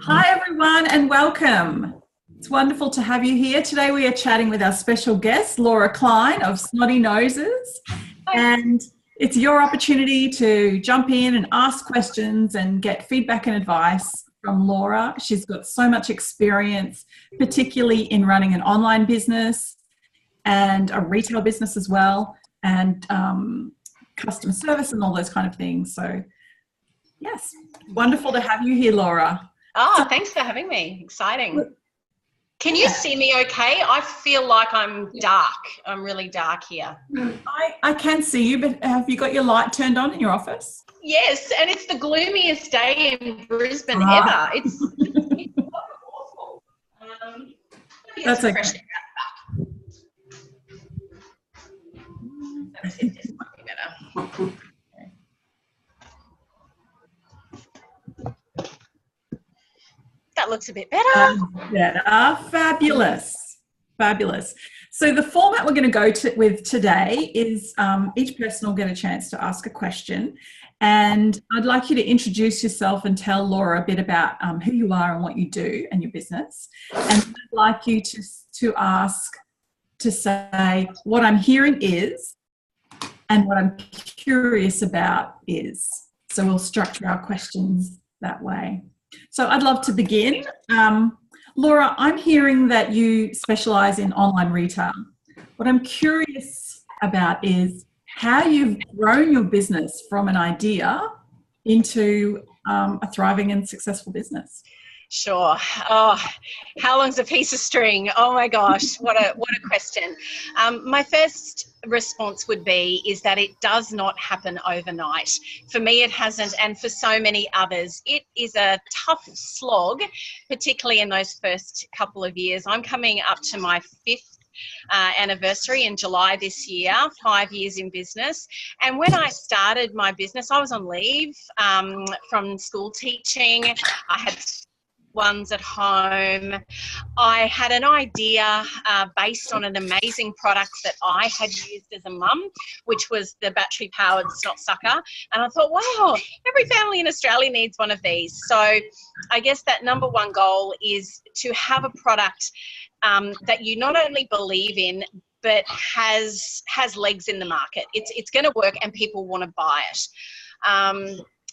Hi everyone and welcome. It's wonderful to have you here. Today we are chatting with our special guest, Laura Klein of Snotty Noses. And it's your opportunity to jump in and ask questions and get feedback and advice from Laura. She's got so much experience, particularly in running an online business and a retail business as well, and customer service and all those kind of things. So yes, wonderful to have you here, Laura. Oh, thanks for having me. Exciting. Can you see me okay? I feel like I'm dark. I'm really dark here. I can see you, but have you got your light turned on in your office? Yes, and it's the gloomiest day in Brisbane ever. It's awful. That's okay. This might be better. That looks a bit better. Fabulous. Fabulous. So the format we're going to go with today is each person will get a chance to ask a question. And I'd like you to introduce yourself and tell Laura a bit about who you are and what you do and your business. And I'd like you to say what I'm hearing is and what I'm curious about is. So we'll structure our questions that way. So I'd love to begin. Laura, I'm hearing that you specialise in online retail. What I'm curious about is how you've grown your business from an idea into a thriving and successful business. Sure. Oh, how long's a piece of string? Oh my gosh, what a question. My first response would be is that it does not happen overnight. For me, it hasn't, and for so many others, it is a tough slog, particularly in those first couple of years. I'm coming up to my fifth anniversary in July this year, 5 years in business. And when I started my business, I was on leave from school teaching. I had ones at home. I had an idea based on an amazing product that I had used as a mum, which was the battery-powered snot sucker. And I thought, wow, every family in Australia needs one of these. So I guess that number one goal is to have a product that you not only believe in, but has legs in the market. It's going to work and people want to buy it.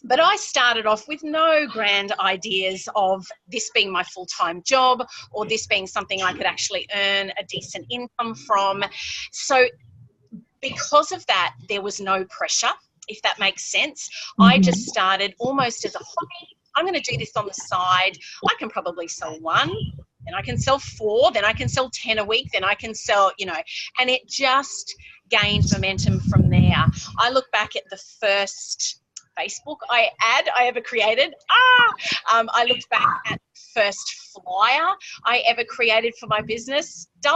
But I started off with no grand ideas of this being my full-time job or this being something I could actually earn a decent income from. So because of that, there was no pressure, if that makes sense. Mm-hmm. I just started almost as a hobby. I'm going to do this on the side. I can probably sell one, then I can sell 4, then I can sell 10 a week, then I can sell, and it just gained momentum from there. I look back at the first Facebook ad I ever created. I looked back at the first flyer I ever created for my business. They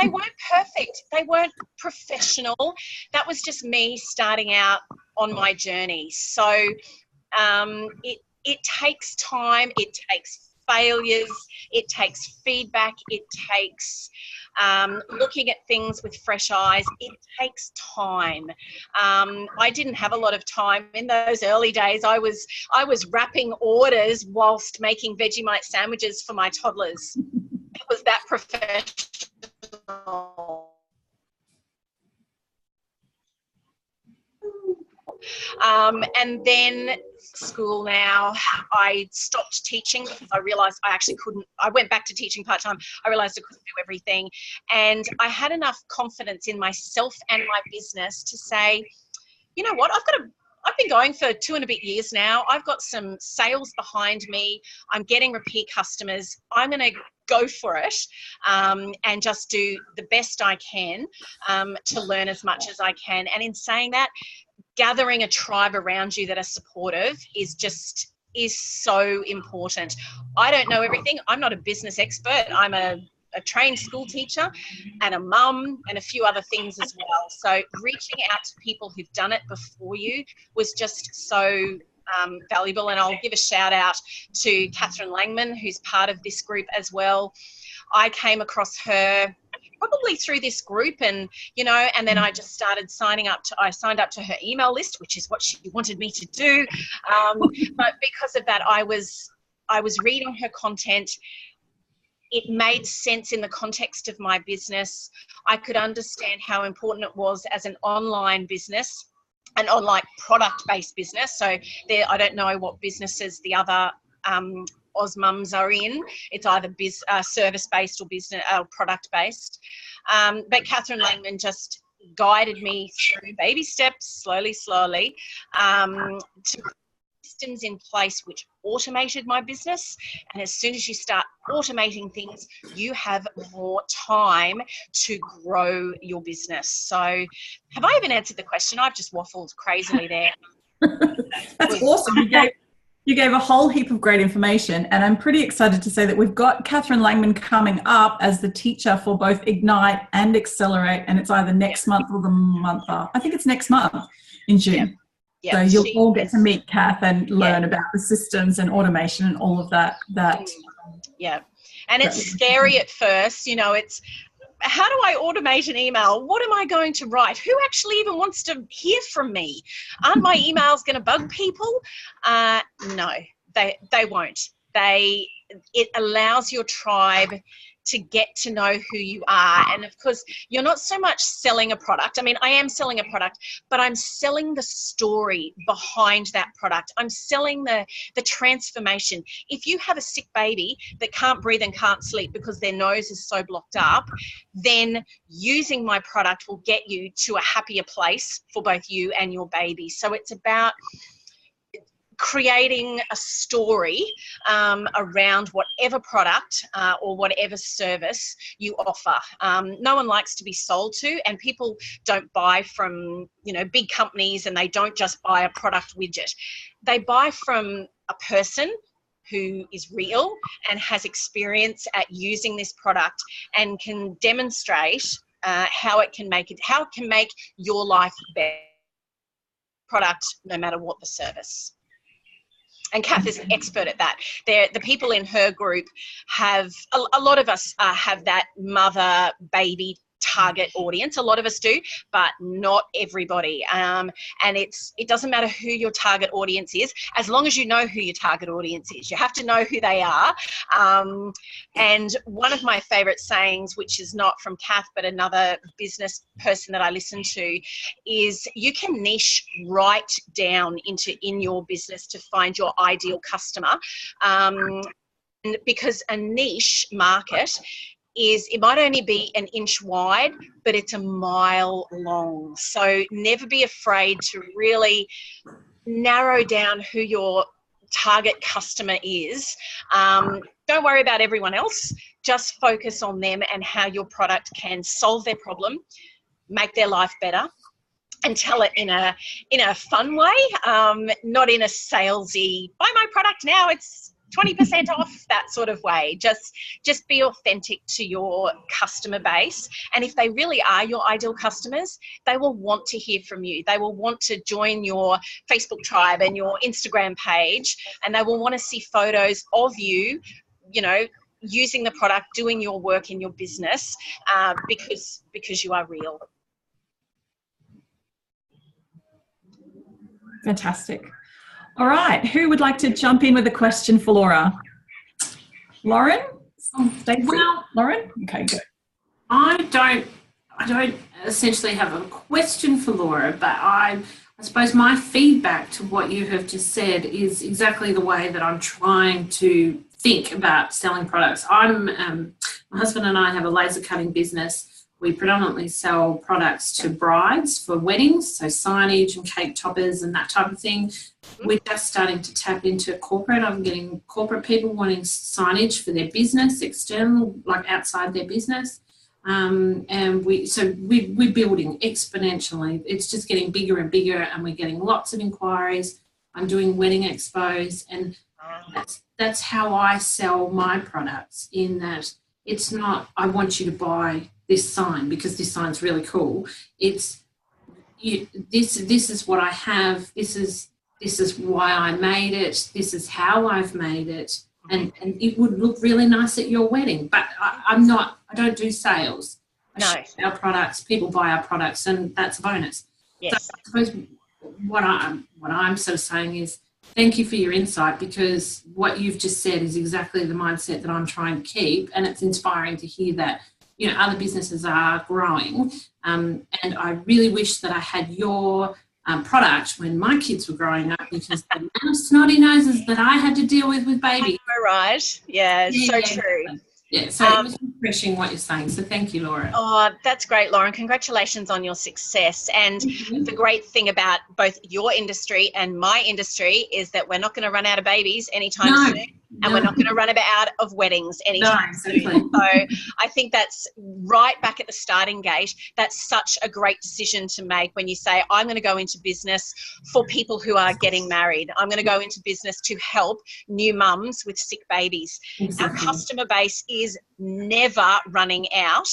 weren't perfect. They weren't professional. That was just me starting out on my journey. So it takes time. It takes failures. It takes feedback. It takes looking at things with fresh eyes. It takes time. I didn't have a lot of time in those early days. I was wrapping orders whilst making Vegemite sandwiches for my toddlers. It was that professional. And then school now, I stopped teaching because I realised I actually couldn't. I went back to teaching part-time. I realised I couldn't do everything. And I had enough confidence in myself and my business to say, you know what, I've been going for 2 and a bit years now. I've got some sales behind me. I'm getting repeat customers. I'm going to go for it and just do the best I can to learn as much as I can. And in saying that, gathering a tribe around you that are supportive is so important. I don't know everything. I'm not a business expert. I'm a trained school teacher and a mum and a few other things as well. So reaching out to people who've done it before you was just so valuable. And I'll give a shout out to Catherine Langman, who's part of this group as well. I came across her probably through this group, and and then I just started I signed up to her email list, which is what she wanted me to do. But because of that, I was reading her content. It made sense in the context of my business. I could understand how important it was as an online business, an online product-based business. So I don't know what businesses the other Oz mums are in. It's either service-based or business product-based. But Catherine Langman just guided me through baby steps, slowly, to systems in place which automated my business. And as soon as you start automating things, you have more time to grow your business. So have I even answered the question? I've just waffled crazily there. That's awesome. You gave a whole heap of great information, and I'm pretty excited to say that we've got Catherine Langman coming up as the teacher for both Ignite and Accelerate, and it's either next month or the month after. I think it's next month in June. Yep. So you'll all get to meet Kath and learn about the systems and automation and all of that. Yeah. And it's scary at first, it's, how do I automate an email? What am I going to write? Who actually even wants to hear from me? Aren't my emails going to bug people? No, they won't. It allows your tribe to get to know who you are. And of course, you're not so much selling a product. I mean, I am selling a product, but I'm selling the story behind that product. I'm selling the transformation. If you have a sick baby that can't breathe and can't sleep because their nose is so blocked up, then using my product will get you to a happier place for both you and your baby. So it's about creating a story around whatever product or whatever service you offer. No one likes to be sold to, and people don't buy from big companies, and they don't just buy a product widget. They buy from a person who is real and has experience at using this product and can demonstrate how it can make your life better. Product, no matter what the service. And Kath is an expert at that. The people in her group have, a lot of us have that mother-baby target audience. A lot of us do, but not everybody. And it doesn't matter who your target audience is, as long as you know who your target audience is. You have to know who they are. And one of my favourite sayings, which is not from Kath, but another business person that I listen to, is you can niche right down in your business to find your ideal customer. Because a niche market it might only be an inch wide, but it's a mile long. So never be afraid to really narrow down who your target customer is. Don't worry about everyone else. Just focus on them and how your product can solve their problem, make their life better, and tell it in a fun way, not in a salesy, buy my product now, it's 20% off, that sort of way. Just be authentic to your customer base. And if they really are your ideal customers, they will want to hear from you. They will want to join your Facebook tribe and your Instagram page, and they will want to see photos of you, using the product, doing your work in your business, because you are real. Fantastic. All right, who would like to jump in with a question for Laura? Lauren? Lauren? Okay, good. I don't essentially have a question for Laura, but I suppose my feedback to what you have just said is exactly the way that I'm trying to think about selling products. My husband and I have a laser cutting business. We predominantly sell products to brides for weddings, so signage and cake toppers and that type of thing. We're just starting to tap into corporate. I'm getting corporate people wanting signage for their business, external, like outside their business. And we're building exponentially. It's just getting bigger and bigger, and we're getting lots of inquiries. I'm doing wedding expos, and that's how I sell my products, in that it's not, I want you to buy this sign because this sign's really cool. It's this is what I have. This is why I made it. This is how I've made it, and it would look really nice at your wedding. But I don't do sales. No. our products, people buy our products, and that's a bonus. Yes. So I suppose what I'm sort of saying is thank you for your insight, because what you've just said is exactly the mindset that I'm trying to keep, and it's inspiring to hear that, you know, other businesses are growing, and I really wish that I had your product when my kids were growing up, because the amount of snotty noses that I had to deal with babies. Right. Yeah, so true. Yeah, so it was refreshing what you're saying. So thank you, Laura. Oh, that's great, Lauren. Congratulations on your success. And the great thing about both your industry and my industry is that we're not going to run out of babies anytime soon. And we're not going to run out of weddings anytime soon. So I think that's right back at the starting gate. That's such a great decision to make when you say, I'm going to go into business for people who are getting married. I'm going to go into business to help new mums with sick babies. Our customer base is never running out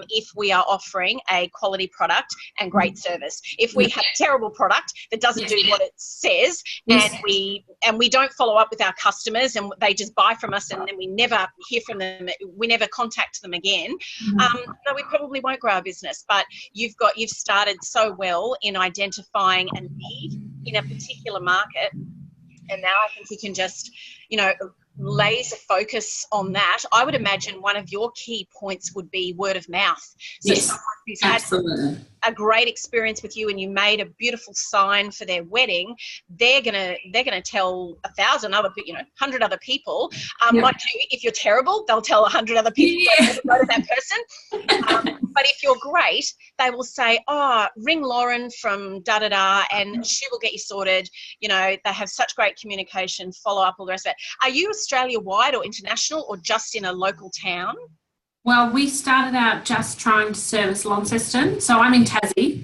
if we are offering a quality product and great service. If we have a terrible product that doesn't do what it says, and we don't follow up with our customers, and they just buy from us, and then we never hear from them, we never contact them again, no, we probably won't grow our business. But you've started so well in identifying a need in a particular market, and now I think you can just, you know, laser focus on that. I would imagine one of your key points would be word of mouth. So someone who's had a great experience with you and you made a beautiful sign for their wedding, they're gonna tell 1,000 other, 100 other people. Mind you, if you're terrible, they'll tell 100 other people to go to that person. But if you're great, they will say, oh, ring Lauren from da-da-da and she will get you sorted. You know, they have such great communication, follow up, all the rest of it. Are you Australia-wide or international, or just in a local town? Well, we started out just trying to service Launceston. So I'm in Tassie,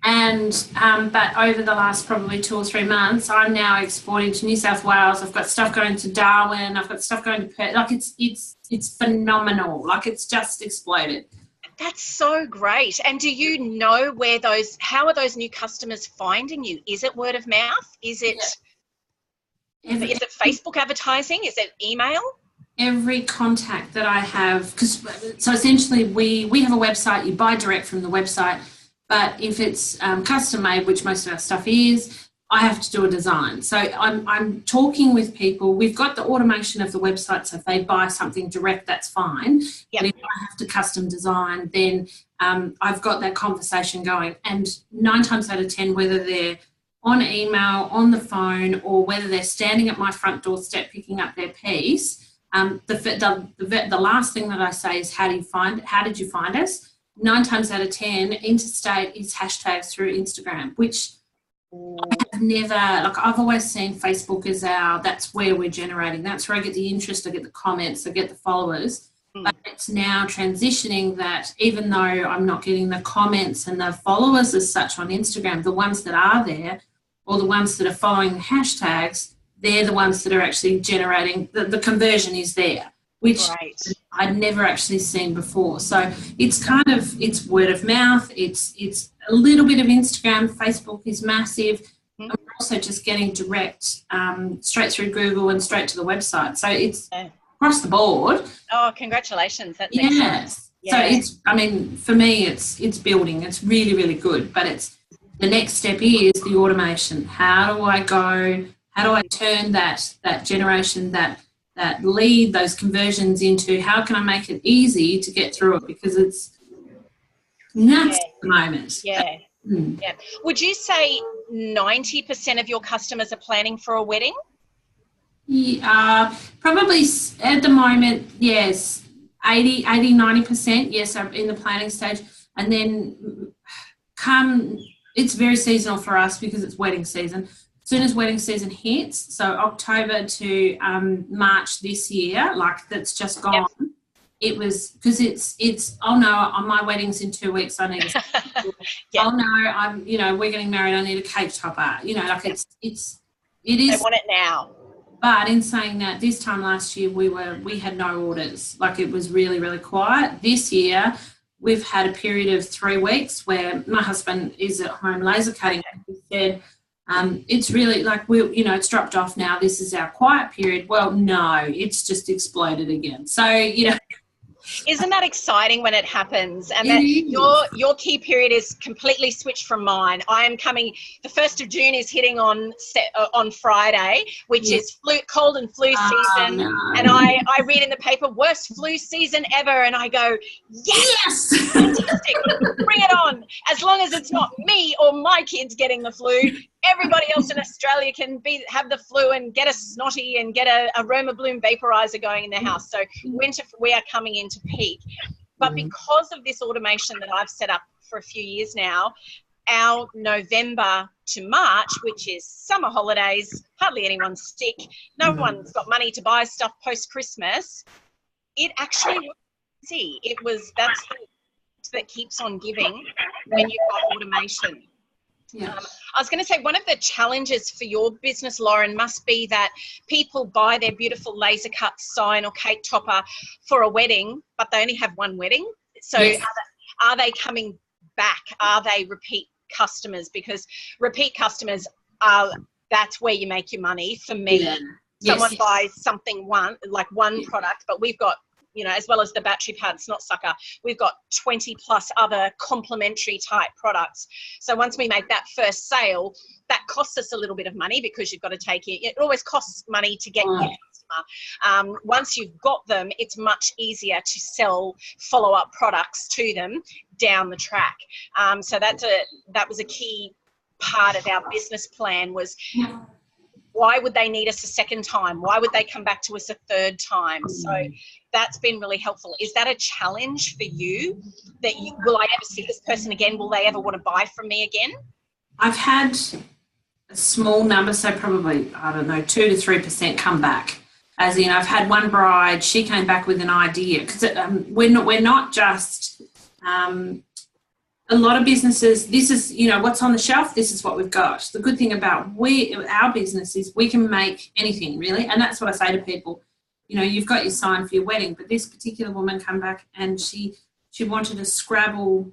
and but over the last probably 2 or 3 months, I'm now exporting to New South Wales. I've got stuff going to Darwin. I've got stuff going to Perth. Like it's phenomenal. Like it's just exploded. That's so great. And do you know how are those new customers finding you? Is it word of mouth? Is it Facebook advertising? Is it email? Every contact that I have, so essentially we have a website, you buy direct from the website, but if it's custom made, which most of our stuff is, I have to do a design. So I'm talking with people. We've got the automation of the website, so if they buy something direct, that's fine. But if I have to custom design, then I've got that conversation going. And 9 times out of 10, whether they're on email, on the phone, or whether they're standing at my front doorstep picking up their piece, the last thing that I say is, how did you find us? 9 times out of 10, interstate is hashtags through Instagram, which I've never, I've always seen Facebook as that's where we're generating. That's where I get the interest, I get the comments, I get the followers. But it's now transitioning that even though I'm not getting the comments and the followers as such on Instagram, the ones that are there or the ones that are following the hashtags, they're the ones that are actually generating, the conversion is there, which I'd never actually seen before. So it's word of mouth, it's a little bit of Instagram, Facebook is massive, and we're also just getting direct straight through Google and straight to the website. So it's across the board. Oh, congratulations. That's excellent. So for me, it's building. It's really, really good, but the next step is the automation. How do I turn that generation, that lead, those conversions into, how can I make it easy to get through it? Because it's nuts at the moment. Yeah. Would you say 90% of your customers are planning for a wedding? Probably at the moment, yes. 90%, yes, are in the planning stage. And then it's very seasonal for us because it's wedding season. As soon as wedding season hits, so October to March this year, that's just gone, it was, because it's oh no, my wedding's in 2 weeks, I need oh no, we're getting married, I need a cake topper. It is. They want it now. But in saying that, this time last year we had no orders. It was really, really quiet. This year we've had a period of 3 weeks where my husband is at home laser cutting. He said, it's really it's dropped off now. This is our quiet period. Well, no, it's just exploded again. So, Isn't that exciting when it happens? And It that is. your key period is completely switched from mine. I am coming. The 1st of June is hitting on Friday, which Yeah. is cold and flu season. No. And I read in the paper, worst flu season ever, and I go, yes, fantastic, bring it on. As long as it's not me or my kids getting the flu, everybody else in Australia can have the flu and get a snotty and get a aroma bloom vaporizer going in their house. So winter, we are coming into peak. But because of this automation that I've set up for a few years now, our November to March, which is summer holidays, hardly anyone's sick, no one's got money to buy stuff post-Christmas, it actually was easy. That's that keeps on giving when you've got automation. Yeah. I was going to say, one of the challenges for your business, Lauren, must be that people buy their beautiful laser cut sign or cake topper for a wedding, but they only have one wedding. So Yes. are they coming back? Are they repeat customers? Because repeat customers that's where you make your money. For me, someone buys something one product, but we've got, as well as the battery pads, not sucker, we've got 20 plus other complementary type products. So once we make that first sale, that costs us a little bit of money because you've got to take it always costs money to get your customer. Once you've got them, it's much easier to sell follow-up products to them down the track. So that was a key part of our business plan was, why would they need us a second time? Why would they come back to us a third time? So that's been really helpful. Is that a challenge for you? Will I ever see this person again? Will they ever want to buy from me again? I've had a small number, so probably, 2 to 3% come back. As in, I've had one bride, she came back with an idea. Because we're not just... a lot of businesses, this is, what's on the shelf, this is what we've got. The good thing about our business is we can make anything, really. And that's what I say to people. You've got your sign for your wedding, but this particular woman came back and she wanted a Scrabble,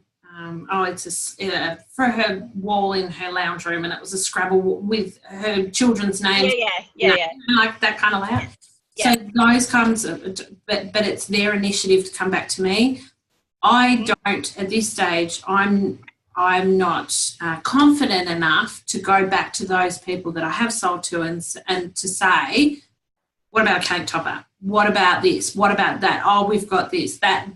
for her wall in her lounge room, and it was a Scrabble with her children's names. Yeah. Like that kind of layout. Yeah. So those comes, but it's their initiative to come back to me. I don't, at this stage, I'm not confident enough to go back to those people that I have sold to and to say, what about a cake topper? What about this? What about that? Oh, we've got this. That's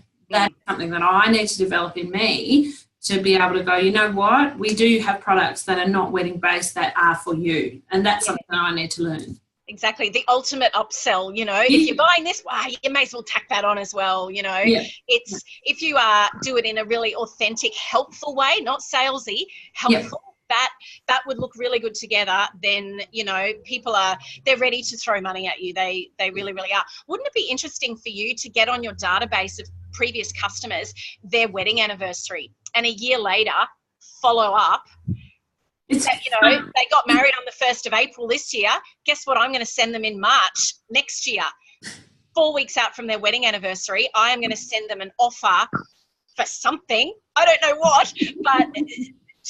something that I need to develop in me to be able to go, you know what? We do have products that are not wedding based that are for you. And that's something that I need to learn. Exactly. The ultimate upsell, if you're buying this, you may as well tack that on as well, It's, if you do it in a really authentic, helpful way, not salesy, helpful, that would look really good together. Then, people they're ready to throw money at you. They really, really are. Wouldn't it be interesting for you to get on your database of previous customers, their wedding anniversary, and a year later follow up? They got married on the 1st of April this year. Guess what? I'm going to send them in March next year. 4 weeks out from their wedding anniversary, I am going to send them an offer for something. I don't know what, but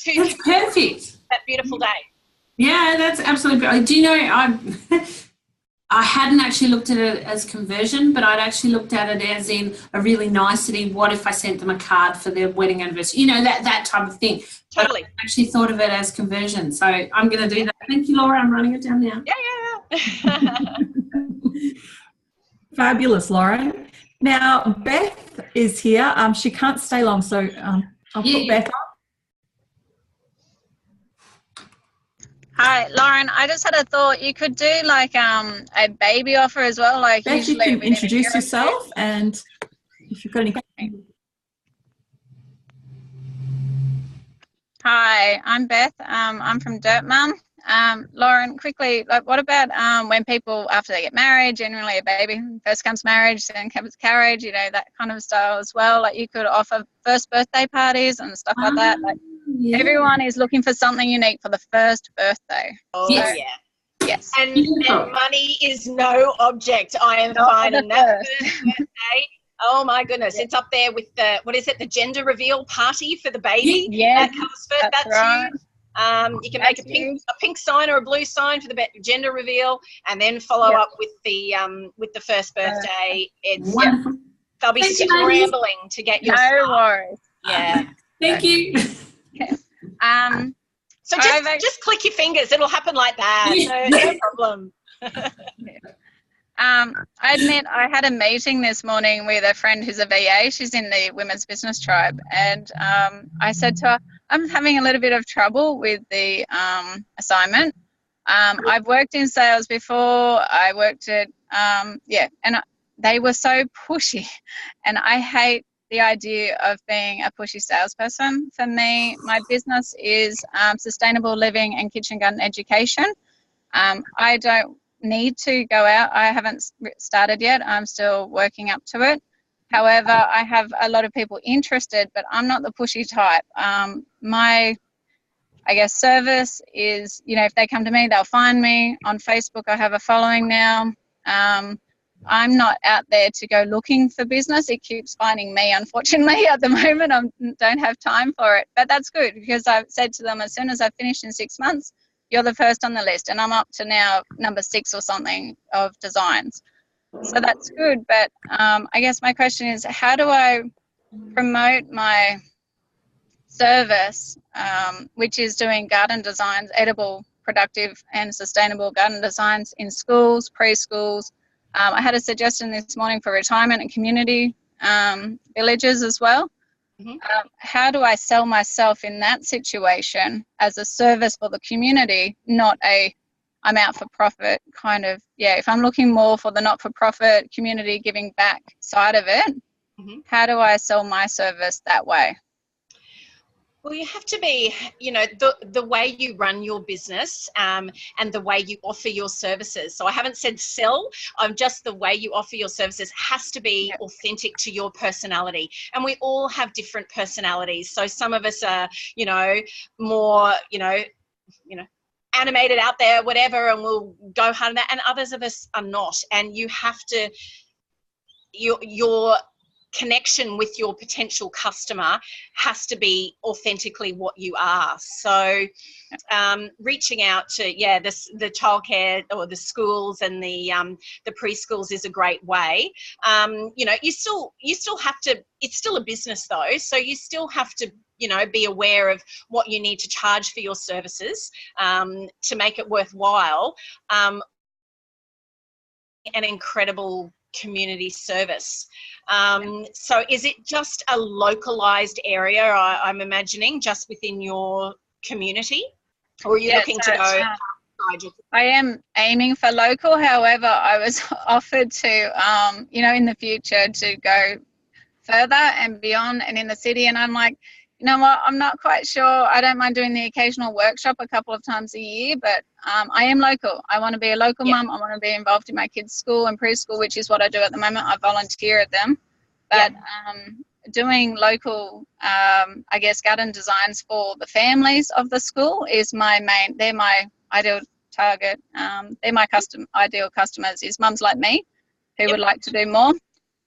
that's perfect. That beautiful day. Yeah, that's absolutely. Do you know, I hadn't actually looked at it as conversion, but I'd actually looked at it as in a really nicety. What if I sent them a card for their wedding anniversary? that type of thing. Totally. But I actually thought of it as conversion. So I'm going to do that. Thank you, Laura. I'm writing it down now. Yeah. Fabulous, Lauren. Now, Beth is here. She can't stay long, so I'll put Beth on. Hi, Lauren. I just had a thought. You could do like a baby offer as well. Like Beth, you can introduce yourself, and if you've got any. Hi, I'm Beth. I'm from Dirt Mum. Lauren, quickly, like, what about when people, after they get married, generally a baby first comes marriage, then comes carriage, that kind of style as well. Like, you could offer first birthday parties and stuff like that. Like, everyone is looking for something unique for the first birthday. Oh, so, yeah. Yes. And money is no object. I am finding that first birthday. Oh my goodness, it's up there with the gender reveal party for the baby. Yeah, that comes first. That's right. Huge. You can make a pink sign or a blue sign for the gender reveal, and then follow up with the first birthday. It's wonderful. They'll be Thank you, scrambling to get your No stuff. worries. Yeah. Thank you. So just click your fingers. It'll happen like that. No problem. I admit I had a meeting this morning with a friend who's a VA. She's in the Women's Business Tribe. And I said to her, I'm having a little bit of trouble with the assignment. I've worked in sales before. I worked at, and they were so pushy. And I hate the idea of being a pushy salesperson. For me, my business is sustainable living and kitchen garden education. I don't need to go out. I haven't started yet. I'm still working up to it. However, I have a lot of people interested, but I'm not the pushy type. My, I guess, service is, if they come to me, they'll find me. On Facebook, I have a following now. I'm not out there to go looking for business. It keeps finding me, unfortunately, at the moment. I don't have time for it. But that's good, because I've said to them, as soon as I finish in 6 months, you're the first on the list. And I'm up to now number 6 or something of designs. So that's good. But I guess my question is, how do I promote my service, which is doing garden designs, edible, productive and sustainable garden designs in schools, preschools. I had a suggestion this morning for retirement and community villages as well. Mm-hmm. How do I sell myself in that situation as a service for the community, not a I'm out for profit kind of, if I'm looking more for the not-for-profit community giving back side of it, mm-hmm. How do I sell my service that way? Well, you have to be, the way you run your business and the way you offer your services. So I haven't said sell, just the way you offer your services has to be authentic to your personality. And we all have different personalities. So some of us are, more, animated out there, whatever, and we'll go hard on that. And others of us are not. And you have to, your connection with your potential customer has to be authentically what you are. So reaching out to the childcare or the schools and the preschools is a great way. You still have to, it's still a business though, so you still have to be aware of what you need to charge for your services to make it worthwhile. An incredible community service. So is it just a localized area, I'm imagining, just within your community? Or are you looking to go outside your... I am aiming for local. However, I was offered to, in the future to go further and beyond and in the city. And I'm like, you know what, I'm not quite sure. I don't mind doing the occasional workshop a couple of times a year, but I am local. I want to be a local mum. I want to be involved in my kids' school and preschool, which is what I do at the moment. I volunteer at them. But doing local, garden designs for the families of the school is my main, they're my ideal target. They're my ideal customers is mums like me who would like to do more.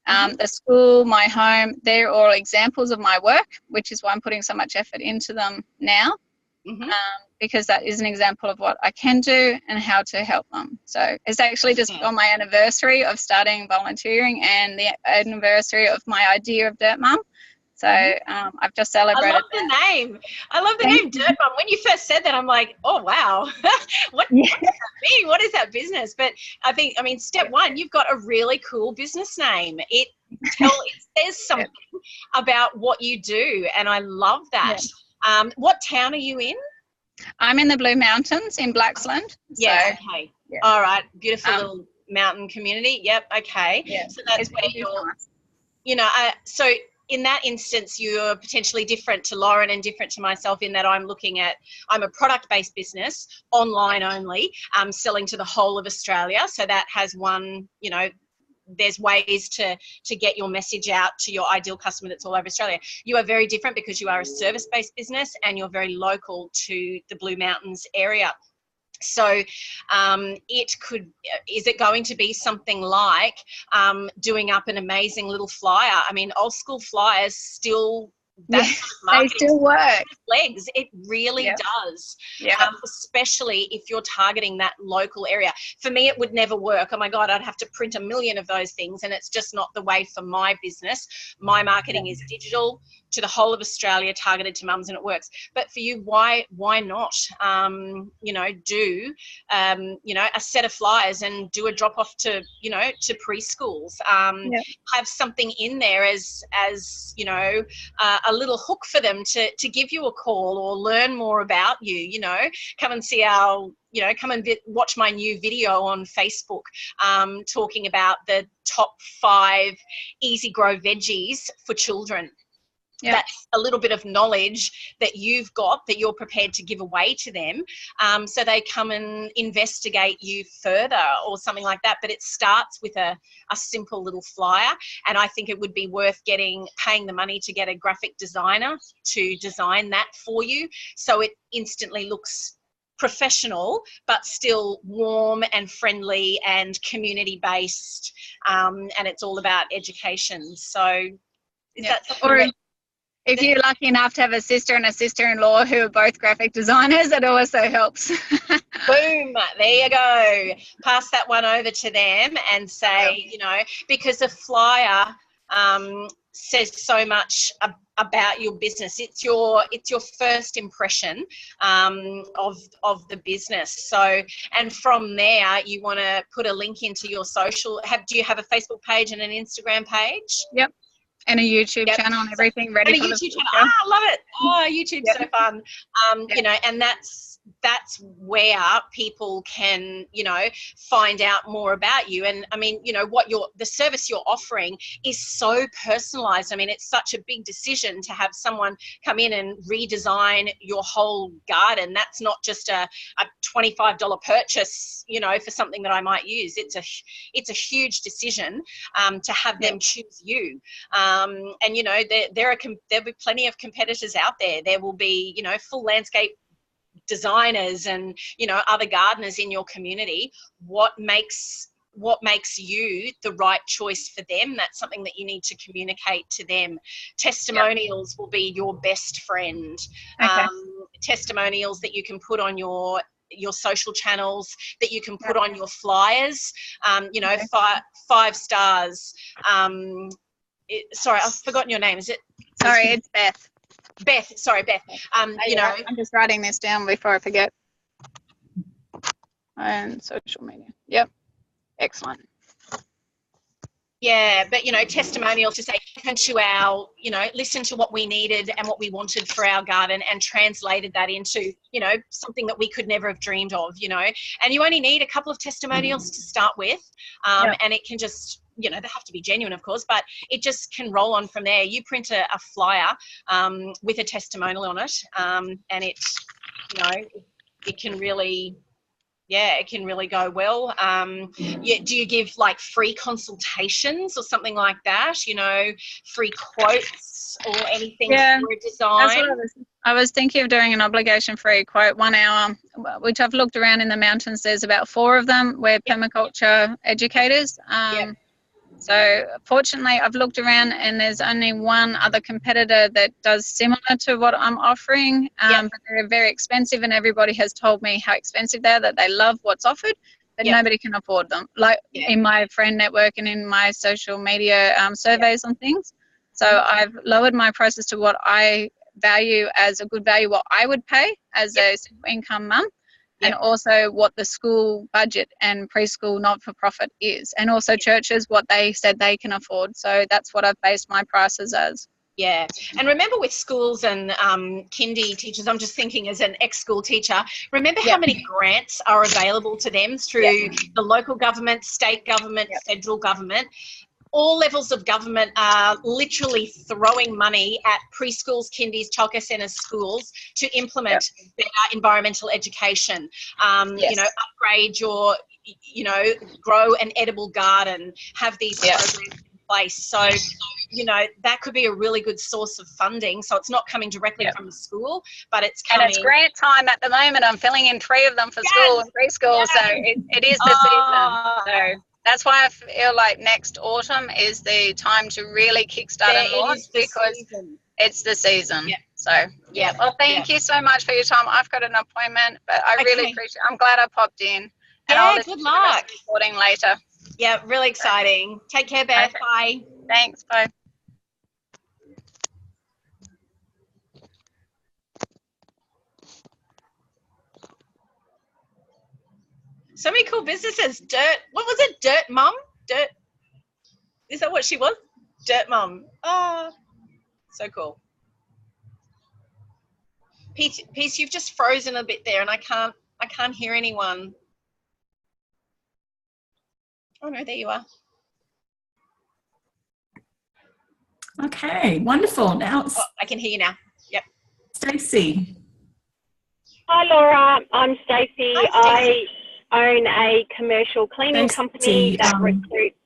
The school, my home, they're all examples of my work, which is why I'm putting so much effort into them now, because that is an example of what I can do and how to help them. So it's actually just on my anniversary of starting volunteering and the anniversary of my idea of Dirt Mum. So I've just celebrated. I love the name. I love the name Dirt Mum. When you first said that, I'm like, oh, wow. What does that mean? What is that business? But I mean, step one, you've got a really cool business name. It says something about what you do, and I love that. Yeah. What town are you in? I'm in the Blue Mountains in Blaxland. Yeah, so, okay. Yeah. All right. Beautiful little mountain community. Yep, okay. Yeah. So that's where you're, nice. So in that instance, you're potentially different to Lauren and different to myself in that I'm a product-based business, online only, selling to the whole of Australia. So that has one, there's ways to get your message out to your ideal customer that's all over Australia. You are very different because you are a service-based business and you're very local to the Blue Mountains area. So is it going to be something like doing up an amazing little flyer? I mean, old school flyers still that Yeah, sort of they marketing still work. legs. It really Yep. does, Yeah. especially if you're targeting that local area. For me, it would never work. Oh my God, I'd have to print a million of those things, and it's just not the way for my business. My marketing is digital to the whole of Australia, targeted to mums, and it works. But for you, why not? You know, do you know, a set of flyers and do a drop off to, you know, to preschools. Have something in there as you know, a little hook for them to give you a call or learn more about you. You know, come and see our, you know, come and watch my new video on Facebook, talking about the top 5 easy grow veggies for children. Yep. That's a little bit of knowledge that you've got that you're prepared to give away to them, so they come and investigate you further or something like that. But it starts with a simple little flyer, and I think it would be worth paying the money to get a graphic designer to design that for you, so it instantly looks professional but still warm and friendly and community based, and it's all about education. So is that something if you're lucky enough to have a sister and a sister-in-law who are both graphic designers, it also helps. Boom, there you go. Pass that one over to them and say, you know, because a flyer says so much about your business. It's your first impression of the business. So, and from there, you want to put a link into your social. Do you have a Facebook page and an Instagram page? Yep. And a YouTube channel and everything ready for the future. I love it. Oh, YouTube's so fun. You know, and that's where people can, you know, find out more about you. And I mean, you know, the service you're offering is so personalized. I mean, it's such a big decision to have someone come in and redesign your whole garden. That's not just a $25 purchase, you know, for something that I might use. It's a huge decision to have them choose you. And you know, there'll be plenty of competitors out there. There will be, you know, full landscape designers and, you know, other gardeners in your community. What makes you the right choice for them? That's something that you need to communicate to them. Testimonials will be your best friend. Okay. Testimonials that you can put on your social channels, that you can put on your flyers. You know, 5 stars. Sorry, I've forgotten your name. Is it? Sorry, it's Beth. Beth. Sorry, Beth. You know, I'm just writing this down before I forget. And social media. Yep. Excellent. Yeah, but you know, testimonials to say, listen to what we needed and what we wanted for our garden, and translated that into, you know, something that we could never have dreamed of, you know. And you only need a couple of testimonials to start with, and it can just, you know, they have to be genuine, of course, but it just can roll on from there. You print a flyer with a testimonial on it, and it, you know, it can really. Yeah, it can really go well. Do you give like free consultations or something like that? You know, free quotes or anything for a design? That's what I was thinking of doing an obligation-free quote, 1 hour, which I've looked around in the mountains. There's about 4 of them. We're permaculture educators. So fortunately, I've looked around and there's only one other competitor that does similar to what I'm offering, but they're very expensive, and everybody has told me how expensive they are, that they love what's offered, but nobody can afford them, like in my friend network and in my social media surveys and things. So I've lowered my prices to what I value as a good value, what I would pay as a single income mum. And also what the school budget and preschool not-for-profit is, and also churches, what they said they can afford. So that's what I've based my prices as. Yeah, and remember with schools and kindy teachers, I'm just thinking as an ex-school teacher, remember how many grants are available to them through the local government, state government, federal government. All levels of government are literally throwing money at preschools, kindies, childcare centres, schools to implement better environmental education. You know, upgrade your, you know, grow an edible garden, have these programs in place. So, you know, that could be a really good source of funding. So it's not coming directly from the school, but it's coming. And it's grant time at the moment. I'm filling in 3 of them for school and preschool. So it is the season. So that's why I feel like next autumn is the time to really kickstart and launch, because it's the season. Yeah. So, yeah. Well, thank you so much for your time. I've got an appointment, but I really appreciate I'm glad I popped in. And I'll listen good to the rest luck. of the recording later. Yeah, really exciting. Take care, Beth. Okay. Bye. Thanks. Bye. So many cool businesses. What was it? Dirt Mum? Is that what she was? Dirt Mum. Oh, so cool. Peace, you've just frozen a bit there and I can't hear anyone. Oh no, there you are. Okay, wonderful. Now it's I can hear you now. Yep. Stacey. Hi Laura, I'm Stacey. Hi, Stacey. I own a commercial cleaning company that recruits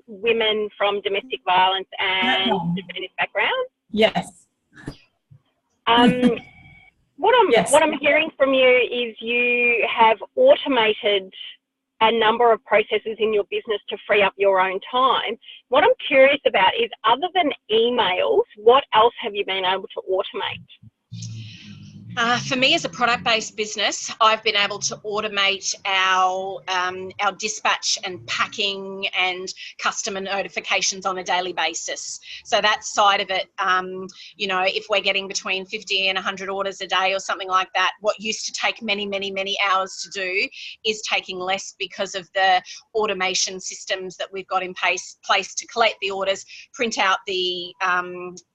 women from domestic violence and disadvantaged backgrounds. Yes. What I'm hearing from you is you have automated a number of processes in your business to free up your own time. What I'm curious about is, other than emails, what else have you been able to automate? For me, as a product-based business, I've been able to automate our dispatch and packing and customer notifications on a daily basis. So that side of it, you know, if we're getting between 50 and 100 orders a day or something like that, what used to take many, many, many hours to do is taking less because of the automation systems that we've got in place to collect the orders, print out the,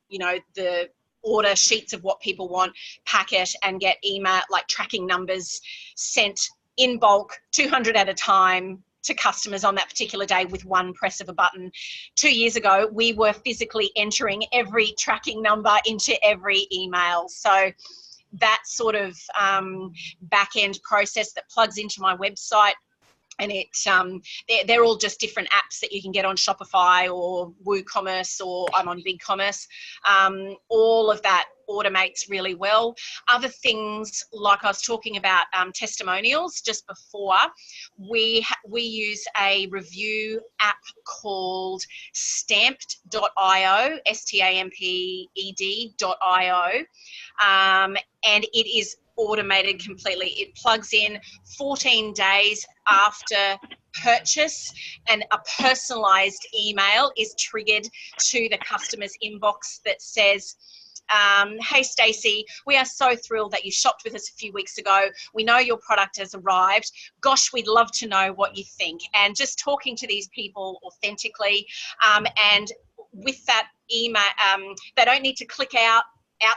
you know, the order sheets of what people want, pack it, and get email, like tracking numbers sent in bulk, 200 at a time to customers on that particular day with one press of a button. 2 years ago, we were physically entering every tracking number into every email. So that sort of back-end process that plugs into my website, and they're all just different apps that you can get on Shopify or WooCommerce, or I'm on BigCommerce. All of that automates really well. Other things, like I was talking about testimonials just before, we use a review app called stamped.io, stamped.io, and it is automated completely. It plugs in 14 days after purchase, and a personalized email is triggered to the customer's inbox that says, hey Stacey, we are so thrilled that you shopped with us a few weeks ago. We know your product has arrived. Gosh, we'd love to know what you think. And just talking to these people authentically, and with that email, they don't need to click out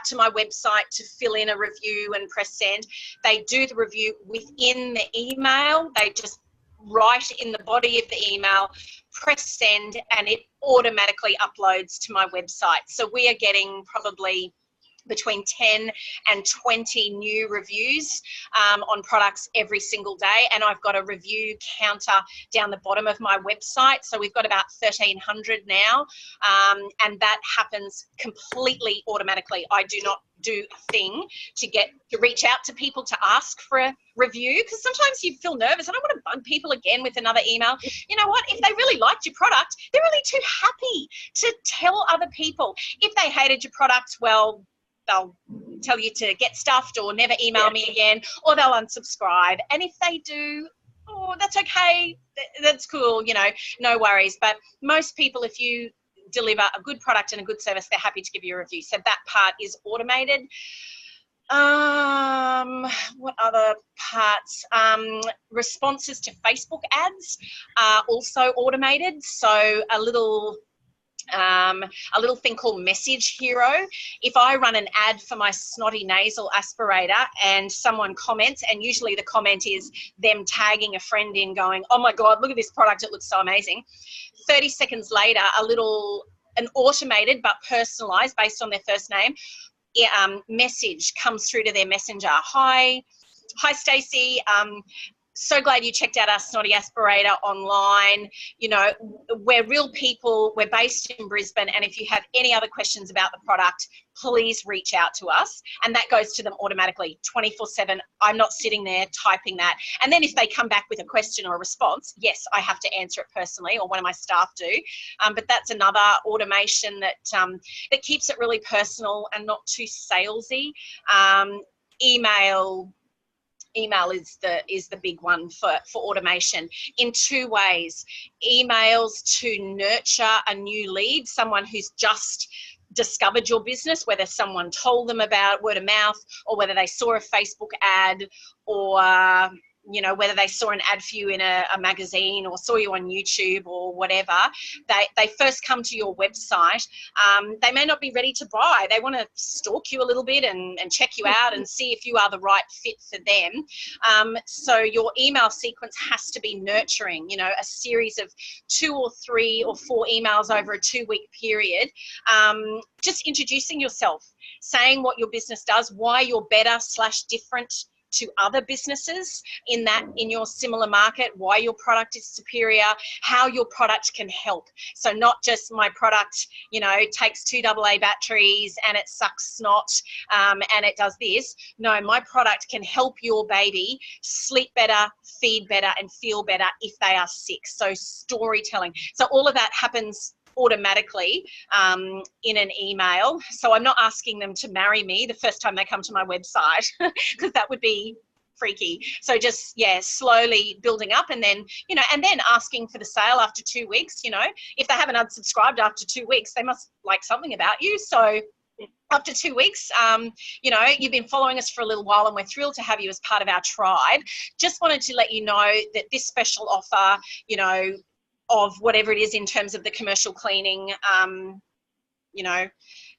to my website to fill in a review and press send. They do the review within the email. They just write in the body of the email, press send, and it automatically uploads to my website. So we are getting probably between 10 and 20 new reviews on products every single day, and I've got a review counter down the bottom of my website, so we've got about 1,300 now, and that happens completely automatically. I do not do a thing to reach out to people to ask for a review, because sometimes you feel nervous. I don't want to bug people again with another email. You know what? If they really liked your product, they're really too happy to tell other people. If they hated your product, well, they'll tell you to get stuffed or never email me again, or they'll unsubscribe. And if they do, oh, that's okay. That's cool, you know, no worries. But most people, if you deliver a good product and a good service, they're happy to give you a review. So that part is automated. What other parts? Responses to Facebook ads are also automated. So a little thing called Message Hero. If I run an ad for my snotty nasal aspirator and someone comments, and usually the comment is them tagging a friend in going, oh my God, look at this product, it looks so amazing. 30 seconds later, an automated but personalized based on their first name message comes through to their messenger. Hi Stacey, so glad you checked out our Snotty Aspirator online. You know, we're real people. We're based in Brisbane. And if you have any other questions about the product, please reach out to us. And that goes to them automatically 24/7. I'm not sitting there typing that. And then if they come back with a question or a response, yes, I have to answer it personally, or one of my staff do. But that's another automation that that keeps it really personal and not too salesy. Email is the big one for automation in two ways. Emails to nurture a new lead, someone who's just discovered your business, whether someone told them about word of mouth, or whether they saw a Facebook ad, or you know, whether they saw an ad for you in a magazine or saw you on YouTube or whatever. They first come to your website. They may not be ready to buy. They want to stalk you a little bit and check you out and see if you are the right fit for them. So your email sequence has to be nurturing, you know, a series of 2 or 3 or 4 emails over a 2-week period. Just introducing yourself, saying what your business does, why you're better / different to other businesses in your similar market, why your product is superior, how your product can help. So not just my product, you know, takes 2 AA batteries and it sucks snot and it does this. No, my product can help your baby sleep better, feed better, and feel better if they are sick. So storytelling. So all of that happens automatically in an email. So I'm not asking them to marry me the first time they come to my website, because that would be freaky. So just, yeah, slowly building up, and then, you know, and then asking for the sale after 2 weeks. You know, if they haven't unsubscribed after 2 weeks, they must like something about you. So after 2 weeks, you know, you've been following us for a little while and we're thrilled to have you as part of our tribe. Just wanted to let you know that this special offer, you know, of whatever it is in terms of the commercial cleaning, you know,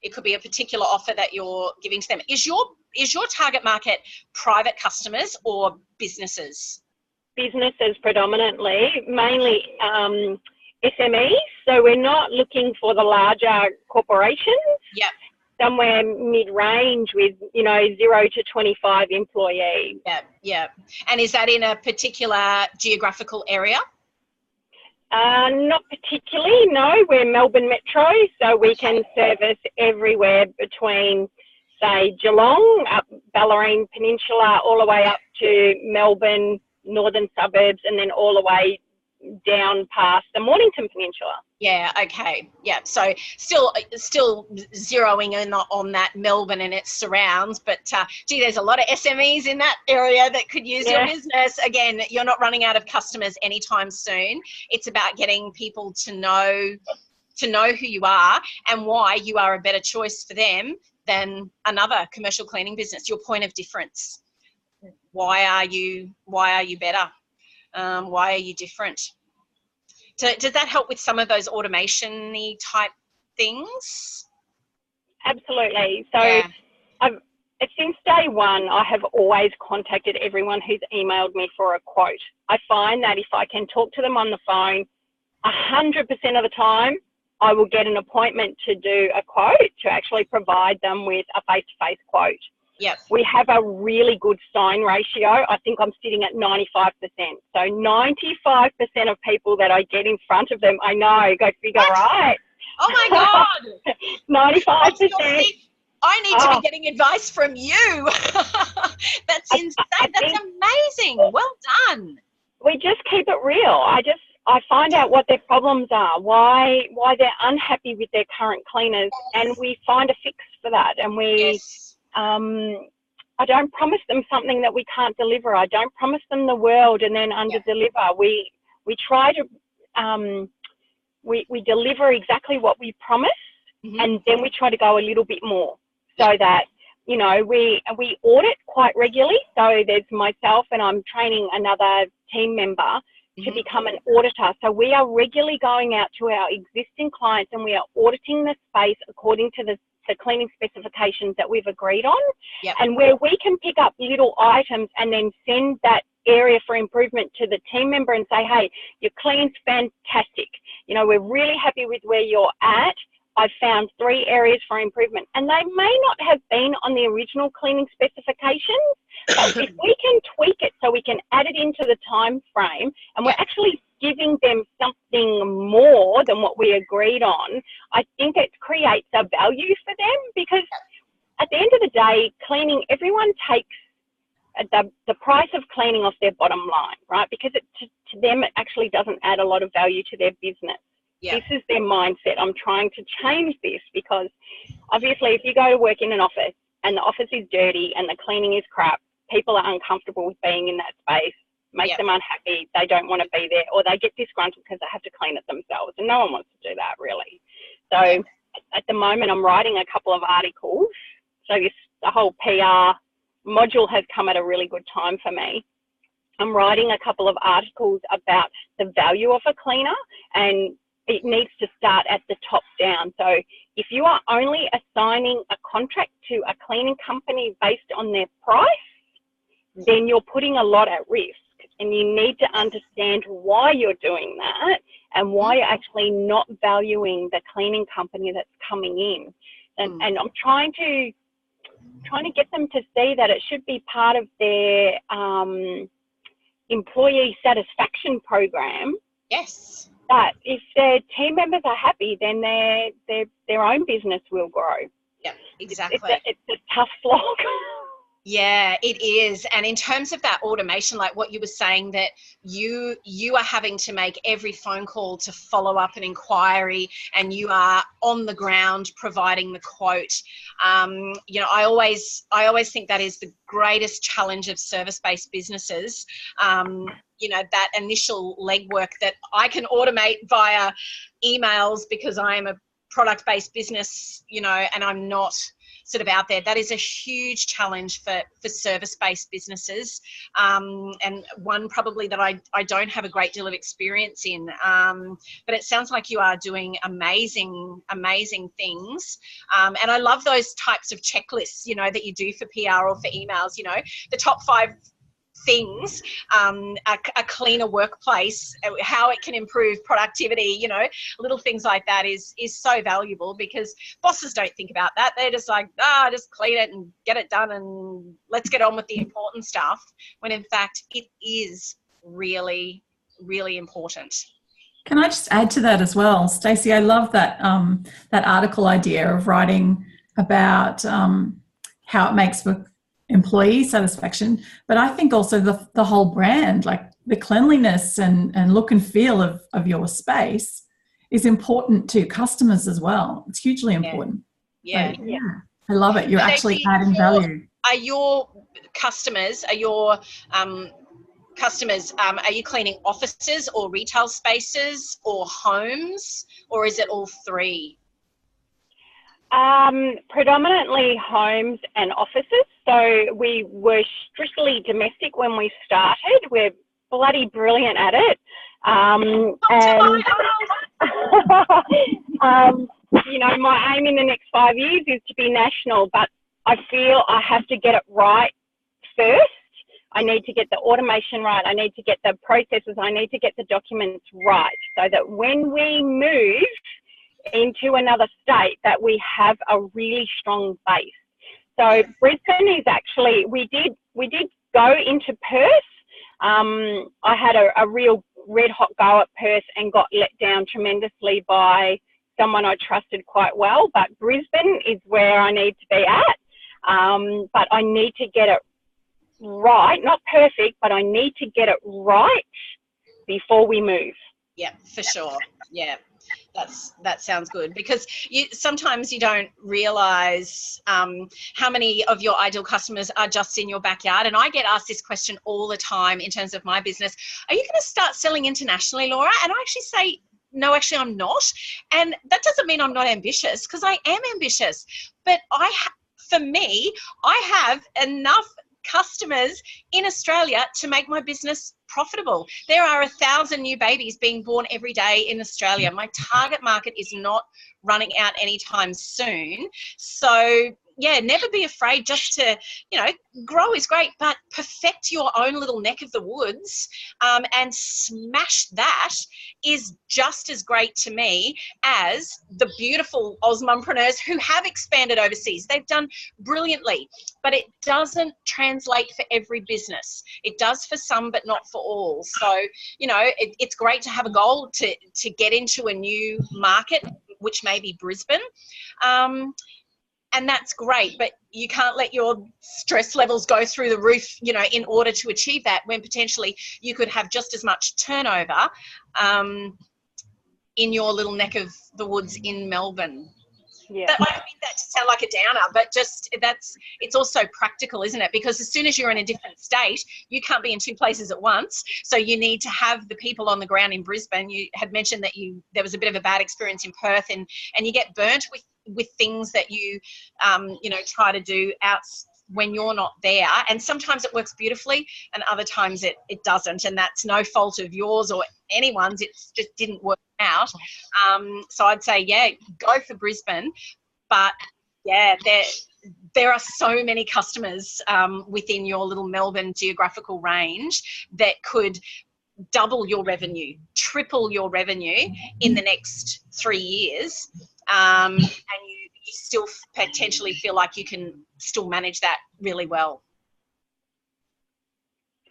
it could be a particular offer that you're giving to them. Is your target market private customers or businesses? Businesses predominantly, mainly SMEs. So we're not looking for the larger corporations. Yep. Somewhere mid-range with, you know, 0 to 25 employees. Yeah, yeah. And is that in a particular geographical area? Not particularly, no. We're Melbourne Metro, so we can service everywhere between, say, Geelong, up Bellarine Peninsula, all the way up to Melbourne, northern suburbs, and then all the way down past the Mornington Peninsula. Yeah, okay. Yeah, so still zeroing in on that Melbourne and its surrounds, but gee, there's a lot of SMEs in that area that could use your business. Again, you're not running out of customers anytime soon. It's about getting people to know who you are and why you are a better choice for them than another commercial cleaning business. Your point of difference. Why are you better? Why are you different? Does that help with some of those automation-y type things? Absolutely. So yeah. Since day one, I have always contacted everyone who's emailed me for a quote. I find that if I can talk to them on the phone, 100% of the time, I will get an appointment to do a quote, to actually provide them with a face-to-face quote. Yep. We have a really good sign ratio. I think I'm sitting at 95%. So 95% of people that I get in front of them, I know, go figure, what? Right? Oh my God. 95%. I need to be getting advice from you. That's insane. That's amazing. Well done. We just keep it real. I find out what their problems are, why they're unhappy with their current cleaners, and we find a fix for that. And I don't promise them something that we can't deliver. I don't promise them the world and then under-deliver. We try to we deliver exactly what we promise, and then we try to go a little bit more, so that, you know, we audit quite regularly. So there's myself, and I'm training another team member to become an auditor. So we are regularly going out to our existing clients and we are auditing the space according to the cleaning specifications that we've agreed on. Yep. And where we can pick up little items and then send that area for improvement to the team member and say, hey, your clean's fantastic. You know, we're really happy with where you're at. I've found 3 areas for improvement, and they may not have been on the original cleaning specifications, but if we can tweak it so we can add it into the time frame, and we're actually giving them something more than what we agreed on, I think it creates a value for them, because at the end of the day, cleaning, everyone takes the price of cleaning off their bottom line, right? Because to them, it actually doesn't add a lot of value to their business. Yeah. This is their mindset. I'm trying to change this, because obviously if you go to work in an office and the office is dirty and the cleaning is crap, people are uncomfortable with being in that space, makes them unhappy, they don't want to be there, or they get disgruntled because they have to clean it themselves, and no one wants to do that, really. So at the moment, I'm writing a couple of articles. So the whole PR module has come at a really good time for me. I'm writing a couple of articles about the value of a cleaner, and it needs to start at the top down. So if you are only assigning a contract to a cleaning company based on their price, then you're putting a lot at risk, and you need to understand why you're doing that and why you're actually not valuing the cleaning company that's coming in. And I'm trying to get them to see that it should be part of their employee satisfaction program. Yes. That if their team members are happy, then their own business will grow. Yeah, exactly. It's a tough slog. Yeah, it is. And in terms of that automation, like what you were saying, that you are having to make every phone call to follow up an inquiry, and you are on the ground providing the quote. You know, I always think that is the greatest challenge of service-based businesses. You know, that initial legwork that I can automate via emails because I am a product-based business, you know, and I'm not sort of out there. That is a huge challenge for service-based businesses, and one probably that I don't have a great deal of experience in, but it sounds like you are doing amazing things, and I love those types of checklists, you know, that you do for PR or for emails, you know, the top 5 things, a cleaner workplace, how it can improve productivity, you know, little things like that is so valuable, because bosses don't think about that. They're just like, just clean it and get it done and let's get on with the important stuff, when in fact it is really, really important. Can I just add to that as well, Stacey? I love that that article idea of writing about how it makes for employee satisfaction, but I think also the whole brand, like the cleanliness and look and feel of your space is important to customers as well. It's hugely important. Yeah. So, I love it. You're actually adding value. Are your customers, are you cleaning offices or retail spaces or homes, or is it all 3? Predominantly homes and offices. So we were strictly domestic when we started. We're bloody brilliant at it. You know, my aim in the next 5 years is to be national, but I feel I have to get it right first. I need to get the automation right. I need to get the processes. I need to get the documents right, so that when we move into another state, that we have a really strong base. So Brisbane is actually, we did go into Perth. I had a real red hot go at Perth and got let down tremendously by someone I trusted quite well, but Brisbane is where I need to be at. But I need to get it right, not perfect, but I need to get it right before we move. Yeah, for sure. Yeah. That sounds good, because sometimes you don't realise how many of your ideal customers are just in your backyard. And I get asked this question all the time in terms of my business. Are you going to start selling internationally, Laura? And I actually say, no, actually I'm not. And that doesn't mean I'm not ambitious, because I am ambitious. But for me, I have enough customers in Australia to make my business profitable. There are 1,000 new babies being born every day in Australia. My target market is not running out anytime soon. So, never be afraid just to, grow is great, but perfect your own little neck of the woods and smash that is just as great to me as the beautiful Ausmumpreneurs who have expanded overseas. They've done brilliantly, but it doesn't translate for every business. It does for some, but not for all. So, it's great to have a goal to get into a new market, which may be Brisbane. And that's great, but you can't let your stress levels go through the roof, in order to achieve that, when potentially you could have just as much turnover in your little neck of the woods in Melbourne. Yeah. But I don't mean that to sound like a downer, but it's also practical, isn't it? Because as soon as you're in a different state, you can't be in two places at once. So you need to have the people on the ground in Brisbane. You had mentioned that there was a bit of a bad experience in Perth, and you get burnt with things that you try to do out when you're not there. And sometimes it works beautifully and other times it doesn't, and that's no fault of yours or anyone's. It just didn't work out. So I'd say, go for Brisbane, but there are so many customers within your little Melbourne geographical range that could double your revenue, triple your revenue in the next 3 years, and you still potentially feel like you can still manage that really well.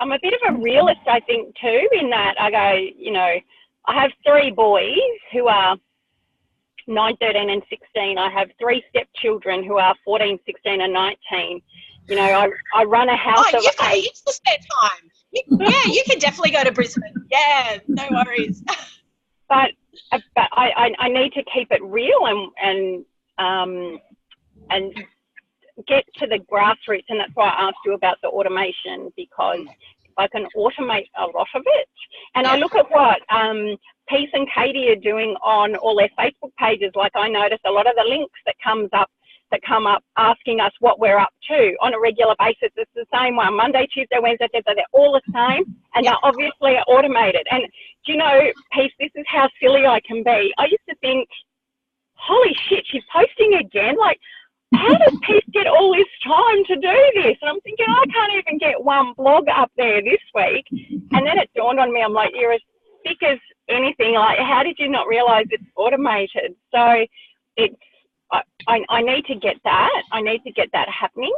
I'm a bit of a realist, I think, too, in that I go, I have 3 boys who are 9, 13 and 16. I have 3 stepchildren who are 14, 16 and 19. I run a house of 8. You've got heaps to spare time. You can definitely go to Brisbane. Yeah, no worries. But I need to keep it real and get to the grassroots, and that's why I asked you about the automation, because if I can automate a lot of it, and I look at what Peace and Katie are doing on all their Facebook pages. Like, I notice a lot of the links that come up asking us what we're up to on a regular basis. It's the same one, Monday, Tuesday, Wednesday, Thursday. They're all the same, and they're obviously automated. And do you know, Peace, this is how silly I can be. I used to think, holy shit, she's posting again. Like, how does Peace get all this time to do this? And I'm thinking, I can't even get one blog up there this week. And then it dawned on me, I'm like, you're as thick as anything. Like, how did you not realize it's automated? So it's, I need to get that. I need to get that happening,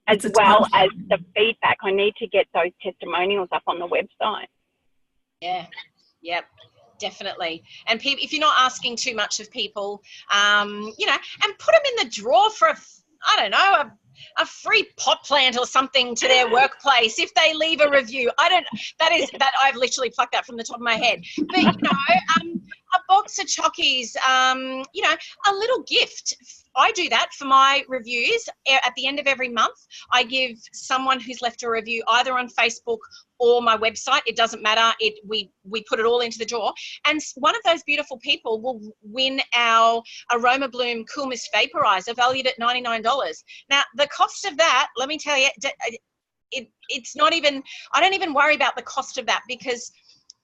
as well as the feedback. I need to get those testimonials up on the website. Yeah, yep, definitely. And people, if you're not asking too much of people, and put them in the drawer for a free pot plant or something to their workplace if they leave a review. I've literally plucked that from the top of my head. But, a box of chockies, a little gift. I do that for my reviews. At the end of every month, I give someone who's left a review either on Facebook or my website. It doesn't matter. We put it all into the drawer. And one of those beautiful people will win our Aroma Bloom Cool Mist Vaporizer, valued at $99. Now, the cost of that, let me tell you, it's not even, I don't even worry about the cost of that, because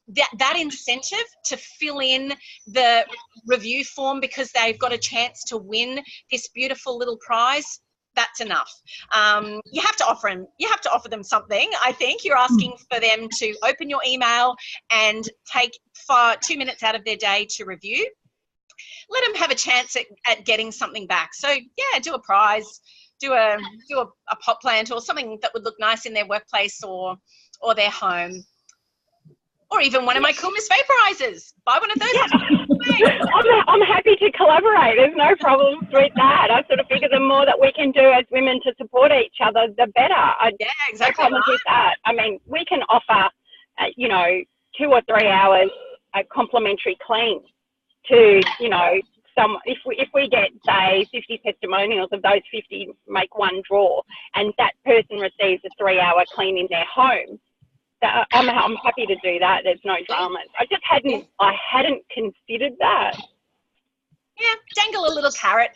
that incentive to fill in the review form because they've got a chance to win this beautiful little prize, that's enough. You have to offer them something. I think you're asking for them to open your email and take 2 minutes out of their day to review. Let them have a chance at getting something back. So yeah, do a prize, do a pot plant or something that would look nice in their workplace or their home. Or even one of my Cool Mist vaporizers. Buy one of those. Yeah. I'm happy to collaborate. There's no problems with that. I sort of figure the more that we can do as women to support each other, the better. Exactly. No problems with that. I mean, we can offer, 2 or 3 hours complimentary clean to, if we get, say, 50 testimonials, of those 50 make one draw, and that person receives a 3-hour clean in their home. I'm happy to do that. There's no dramas. I hadn't considered that. Yeah, dangle a little carrot,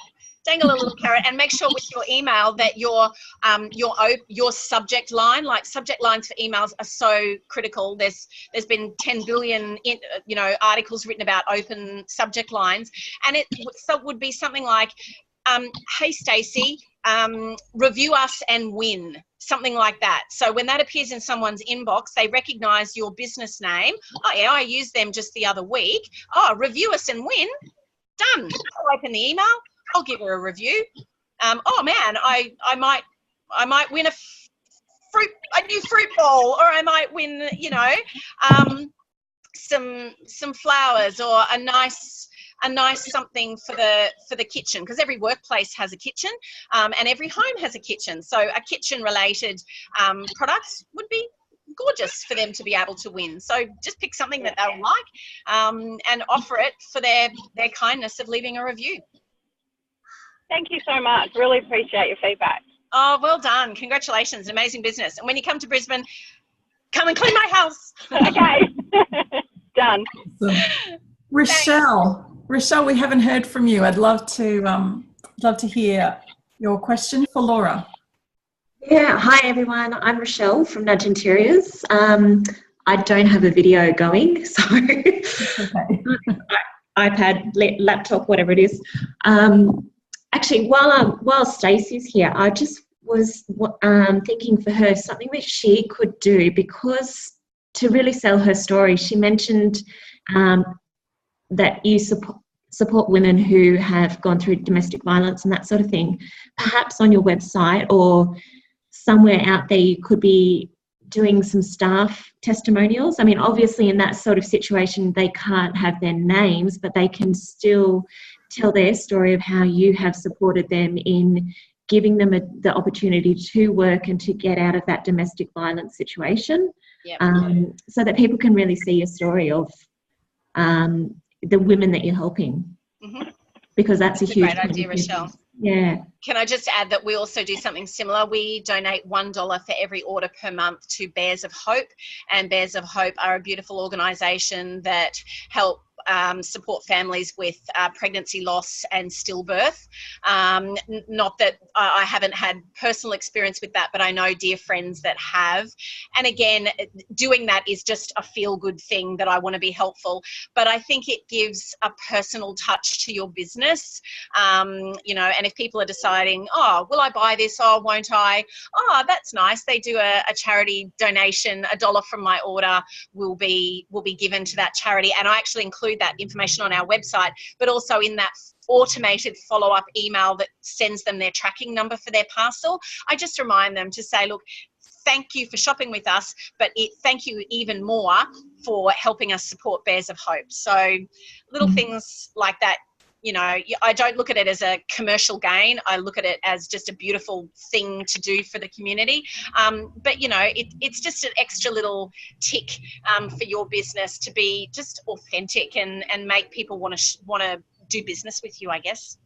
and make sure with your email that your subject line, like subject lines for emails are so critical. There's been 10 billion articles written about open subject lines, and it would be something like hey, Stacey, review us and win, something like that. So when that appears in someone's inbox, they recognize your business name. Oh, yeah, I used them just the other week. Oh, review us and win. Done. I'll open the email. I'll give her a review. Oh, man, I might win a new fruit bowl, or I might win, some flowers, or a nice something for the kitchen, because every workplace has a kitchen, and every home has a kitchen. So a kitchen related products would be gorgeous for them to be able to win. So just pick something that they'll like, and offer it for their kindness of leaving a review. Thank you so much. Really appreciate your feedback. Oh, well done. Congratulations. Amazing business. And when you come to Brisbane, come and clean my house. Okay. Done. Rochelle, we haven't heard from you. I'd love to hear your question for Laura. Yeah, hi everyone. I'm Rochelle from Nudge Interiors. I don't have a video going, so Okay. iPad, laptop, whatever it is. Actually, while Stacey's here, I just was thinking for her something that she could do, because to really sell her story, she mentioned that you support women who have gone through domestic violence and that sort of thing. Perhaps on your website or somewhere out there you could be doing some staff testimonials. I mean, obviously in that sort of situation they can't have their names, but they can still tell their story of how you have supported them in giving them the opportunity to work and to get out of that domestic violence situation. Yep. So that people can really see your story of the women that you're helping. Mm-hmm. Because that's a huge great idea, Rochelle. Yeah. Can I just add that we also do something similar? We donate $1 for every order per month to Bears of Hope, and Bears of Hope are a beautiful organisation that help support families with pregnancy loss and stillbirth. Not that I haven't had personal experience with that, but I know dear friends that have. And again, doing that is just a feel-good thing that I want to be helpful. But I think it gives a personal touch to your business, and if people are deciding, oh, will I buy this? Oh, won't I? Oh, that's nice. They do a charity donation. $1 from my order will be given to that charity. And I actually include that information on our website, but also in that automated follow-up email that sends them their tracking number for their parcel. I just remind them to say, look, thank you for shopping with us, but thank you even more for helping us support Bears of Hope. So little things like that. I don't look at it as a commercial gain. I look at it as just a beautiful thing to do for the community. But it's just an extra little tick for your business to be just authentic and make people want to do business with you, I guess.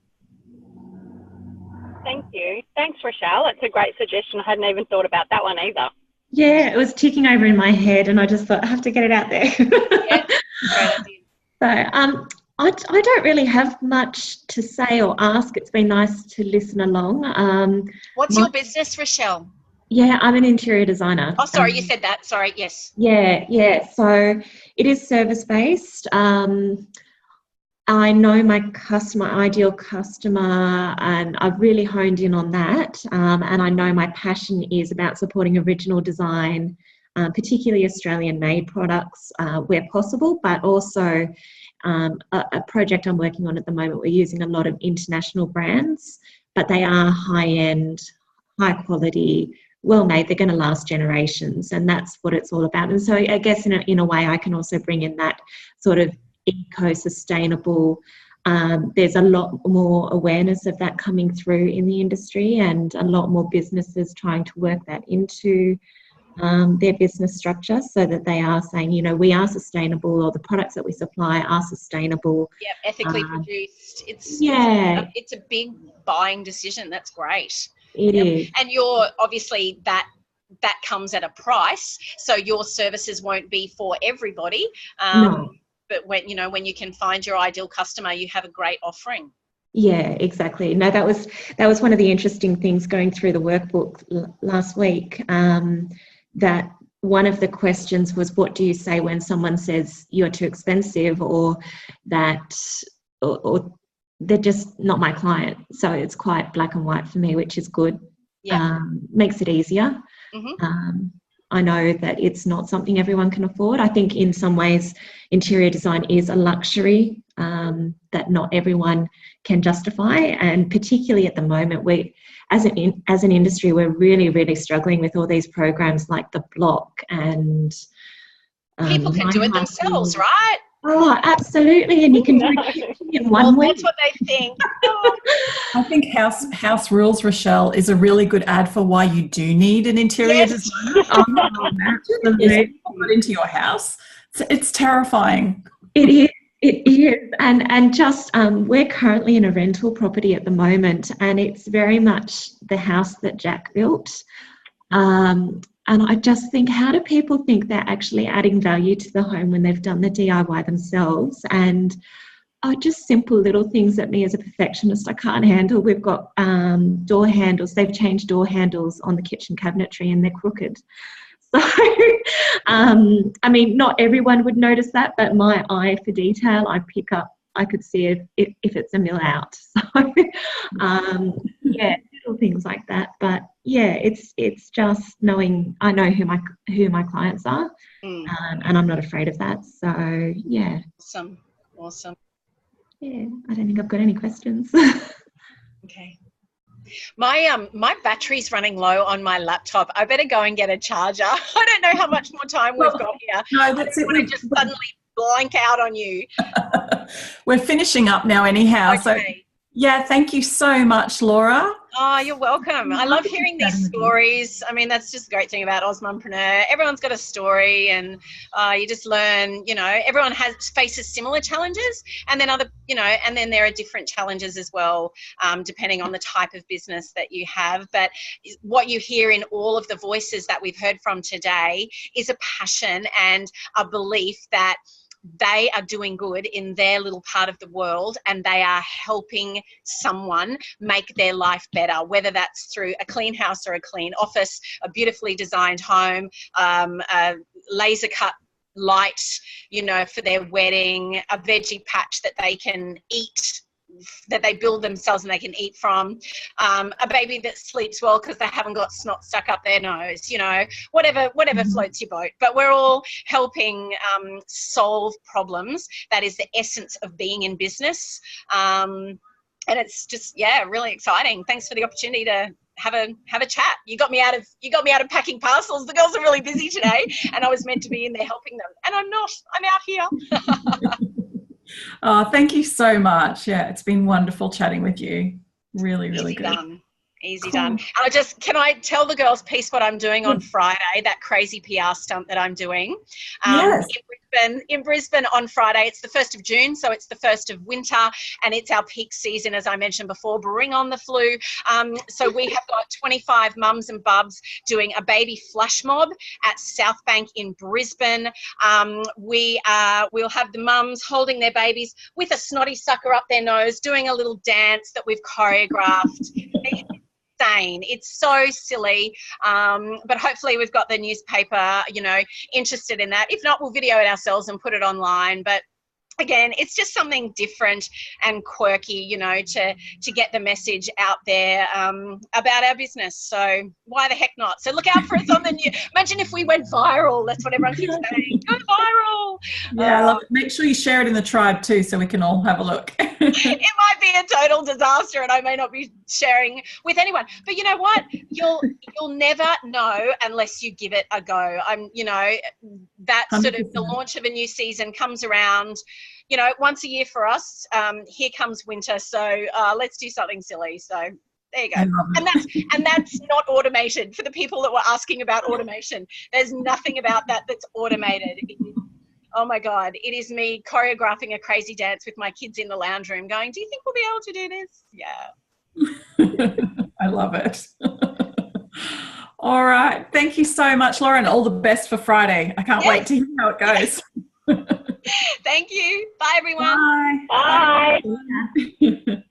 Thank you. Thanks, Rochelle. That's a great suggestion. I hadn't even thought about that one either. Yeah, it was ticking over in my head and I just thought I have to get it out there. Yeah, great idea. So, I don't really have much to say or ask. It's been nice to listen along. What's your business, Rochelle? Yeah, I'm an interior designer. Oh, sorry, you said that. Sorry, yes. Yeah. So it is service-based. I know my ideal customer, and I've really honed in on that. And I know my passion is about supporting original design, particularly Australian-made products where possible, but also a project I'm working on at the moment, we're using a lot of international brands, but they are high-end, high-quality, well-made. They're going to last generations, and that's what it's all about. And so I guess in a way I can also bring in that sort of eco-sustainable. There's a lot more awareness of that coming through in the industry, and a lot more businesses trying to work that into their business structure, so that they are saying, we are sustainable, or the products that we supply are sustainable. Yeah, ethically produced. It's a big buying decision. That's great. It is. And you're obviously that comes at a price, so your services won't be for everybody. No. But when you can find your ideal customer, you have a great offering. Yeah, exactly. No, that was one of the interesting things going through the workbook last week. That one of the questions was, what do you say when someone says you're too expensive, or that, or they're just not my client. So it's quite black and white for me, which is good. Yeah. Makes it easier. Mm-hmm. I know that it's not something everyone can afford. I think in some ways interior design is a luxury that not everyone can justify, and particularly at the moment, we as an industry, we're really, really struggling with all these programs like the Block and people can do it themselves, right? Oh, absolutely, and you can do it in one week. That's what they think. I think House Rules, Rochelle, is a really good ad for why you do need an interior designer. Imagine put into your house. It's terrifying. It is. It is, and just we're currently in a rental property at the moment, and it's very much the house that Jack built. And I just think, how do people think they're actually adding value to the home when they've done the DIY themselves? And just simple little things that me as a perfectionist I can't handle. We've got door handles. They've changed door handles on the kitchen cabinetry and they're crooked. So, I mean, not everyone would notice that, but my eye for detail, I could see if it's a mill out. So, yeah, little things like that. But yeah, it's just knowing I know who my clients are, and I'm not afraid of that. So yeah. Awesome. Yeah, I don't think I've got any questions. Okay. My battery's running low on my laptop. I better go and get a charger. I don't know how much more time we've got here. No, that's it. I want to just suddenly blank out on you. We're finishing up now anyhow. Okay. So yeah, thank you so much, Laura. Oh, you're welcome. I love hearing these stories. I mean, that's just the great thing about Osmompreneur. Everyone's got a story, and you just learn, everyone faces similar challenges, and then and then there are different challenges as well, depending on the type of business that you have. But what you hear in all of the voices that we've heard from today is a passion and a belief that they are doing good in their little part of the world, and they are helping someone make their life better, whether that's through a clean house or a clean office, a beautifully designed home, a laser cut light, for their wedding, a veggie patch that they can eat, that they build themselves and they can eat from, a baby that sleeps well because they haven't got snot stuck up their nose, whatever floats your boat. But we're all helping solve problems. That is the essence of being in business. And it's just, really exciting. Thanks for the opportunity to have a chat. You got me out of packing parcels. The girls are really busy today, and I was meant to be in there helping them, and I'm not. I'm out here. Oh, thank you so much. Yeah, it's been wonderful chatting with you. Really, really good. Easy done. Can I tell the girls piece what I'm doing on Friday, that crazy PR stunt that I'm doing? Yes. In Brisbane on Friday. It's the 1st of June, so it's the first of winter, and it's our peak season, as I mentioned before. Bring on the flu. So we have got 25 mums and bubs doing a baby flash mob at South Bank in Brisbane. We'll have the mums holding their babies with a snotty sucker up their nose, doing a little dance that we've choreographed. It's so silly, but hopefully we've got the newspaper, interested in that. If not, we'll video it ourselves and put it online. But again, it's just something different and quirky, to get the message out there about our business. So why the heck not? So look out for us on the news. Imagine if we went viral. That's what everyone keeps saying. Go viral. Yeah, I love it. Make sure you share it in the tribe too, so we can all have a look. It might be a total disaster, and I may not be sharing with anyone. But you know what? You'll never know unless you give it a go. That sort of the launch of a new season comes around, once a year for us. Here comes winter, so let's do something silly. So there you go. And that's not automated. For the people that were asking about automation, there's nothing about that that's automated. Oh my God, it is me choreographing a crazy dance with my kids in the lounge room going, do you think we'll be able to do this? Yeah. I love it. All right. Thank you so much, Laura, and all the best for Friday. I can't wait to hear how it goes. Thank you. Bye, everyone. Bye. Bye.